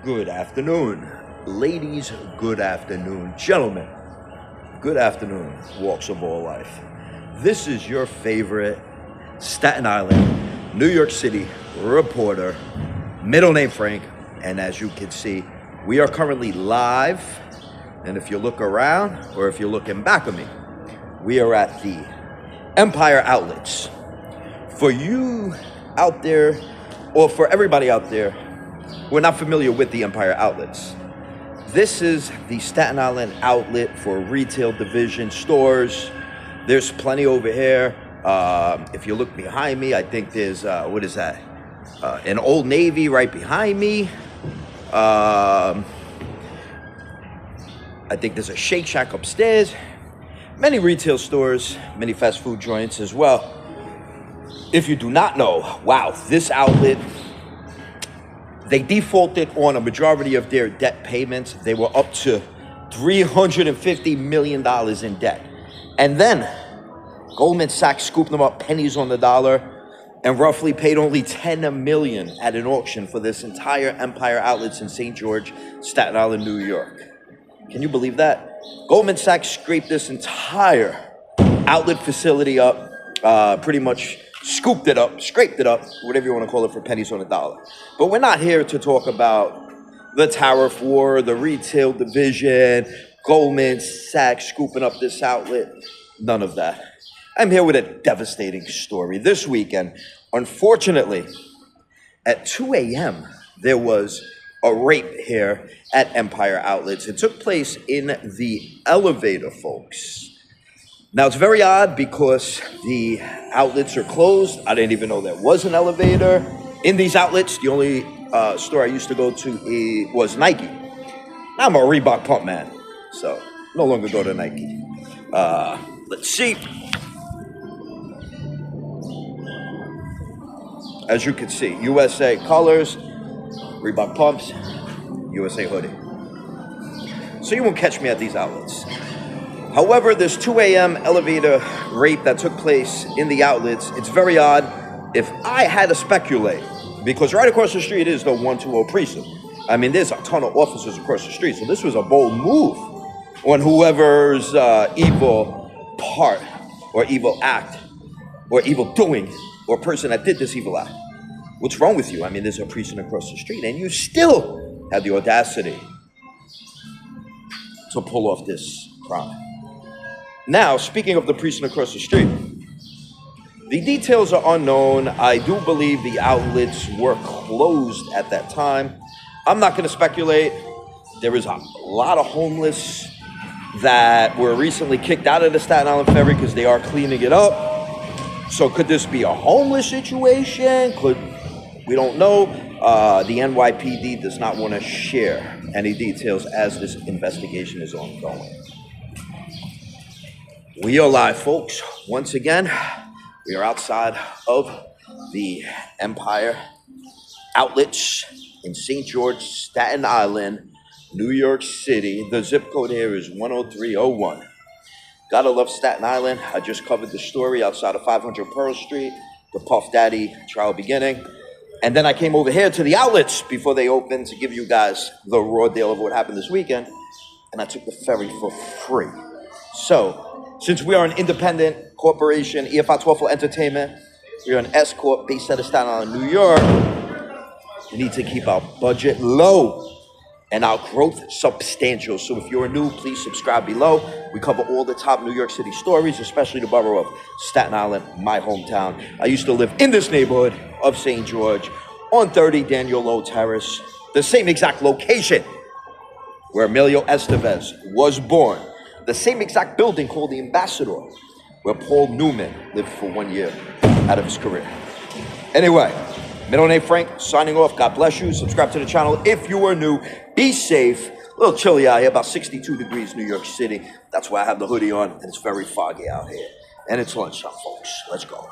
Good afternoon. Ladies, good afternoon. Gentlemen, good afternoon, walks of all life. This is your favorite Staten Island, New York City reporter, middle name Frank, and as you can see, we are currently live, and if you look around, or if you're looking back at me, we are at the Empire Outlets. For you out there, or for everybody out there who are not familiar with the Empire Outlets, this is the Staten Island outlet for retail division stores. There's plenty over here. If you look behind me, I think there's, what is that? An Old Navy right behind me. I think there's a Shake Shack upstairs. Many retail stores, many fast food joints as well. If you do not know, wow, this outlet, they defaulted on a majority of their debt payments. They were up to $350 million in debt. And then Goldman Sachs scooped them up pennies on the dollar and roughly paid only $10 million at an auction for this entire Empire Outlets in St. George, Staten Island, New York. Can you believe that? Goldman Sachs scraped this entire outlet facility up, pretty much scooped it up, scraped it up, whatever you want to call it, for pennies on the dollar. But we're not here to talk about the tariff war, the retail division, Goldman Sachs scooping up this outlet. None of that. I'm here with a devastating story. This weekend, unfortunately, at 2 a.m., there was a rape here at Empire Outlets. It took place in the elevator, folks. Now, it's very odd because the outlets are closed. I didn't even know there was an elevator in these outlets. The only store I used to go to was Nike. Now I'm a Reebok pump man, so no longer go to Nike. Let's see. As you can see, USA colors, Reebok pumps, USA hoodie. So you won't catch me at these outlets. However, this 2 a.m. elevator rape that took place in the outlets, it's very odd. If I had to speculate, because right across the street is the 120 precinct. I mean, there's a ton of officers across the street, so this was a bold move on whoever's evil part, or evil act, or evil doing, or person that did this evil act. What's wrong with you? I mean, there's a precinct across the street, and you still have the audacity to pull off this crime. Now, speaking of the precinct across the street, the details are unknown. I do believe the outlets were closed at that time. I'm not going to speculate. There is a lot of homeless that were recently kicked out of the Staten Island Ferry because they are cleaning it up. So could this be a homeless situation? We don't know. The NYPD does not want to share any details as this investigation is ongoing. We are live, folks. Once again, we are outside of the Empire Outlets in St. George, Staten Island, New York City. The zip code here is 10301. Gotta love Staten Island. I just covered the story outside of 500 Pearl Street, the Puff Daddy trial beginning. And then I came over here to the outlets before they opened to give you guys the raw deal of what happened this weekend. And I took the ferry for free. So, since we are an independent corporation, EFI 12 for Entertainment, we are an S Corp based out of Staten Island, New York. We need to keep our budget low and our growth substantial. So if you're new, please subscribe below. We cover all the top New York City stories, especially the borough of Staten Island, my hometown. I used to live in this neighborhood of St. George on 30 Daniel Low Terrace, the same exact location where Emilio Estevez was born. The same exact building called the Ambassador, where Paul Newman lived for 1 year out of his career. Anyway, middle name Frank, signing off. God bless you. Subscribe to the channel if you are new. Be safe. A little chilly out here, about 62 degrees, New York City. That's why I have the hoodie on, and it's very foggy out here. And it's lunchtime, folks. Let's go.